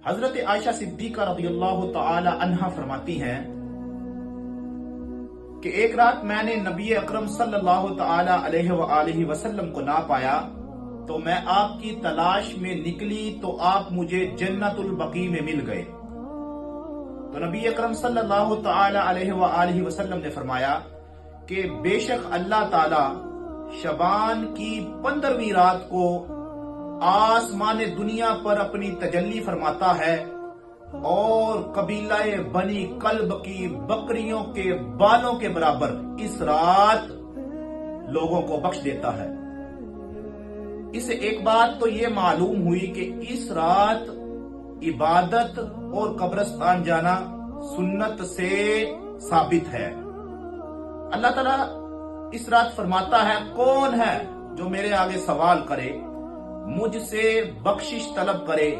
حضرت عائشہ صدیقہ رضی اللہ تعالی عنہا فرماتی ہیں کہ ایک رات میں نے نبی اکرم صلی اللہ تعالی علیہ وآلہ وسلم کو نہ پایا تو میں آپ کی تلاش میں نکلی تو آپ مجھے جنت البقیع میں مل گئے۔ تو نبی اکرم صلی اللہ تعالی علیہ وآلہ وسلم نے فرمایا کہ بے شک اللہ تعالی شعبان کی 15ویں رات کو آسمان دنیا پر اپنی تجلی فرماتا ہے اور قبیلہ بنی کلب کی بکریوں کے بالوں کے برابر اس رات لوگوں کو بخش دیتا ہے۔ اس سے ایک بات تو یہ معلوم ہوئی کہ اس رات عبادت اور قبرستان جانا سنت سے ثابت ہے۔ اللہ تعالیٰ اس رات فرماتا ہے کون ہے جو میرے آگے سوال کرے، مجھ سے بخشش طلب کرے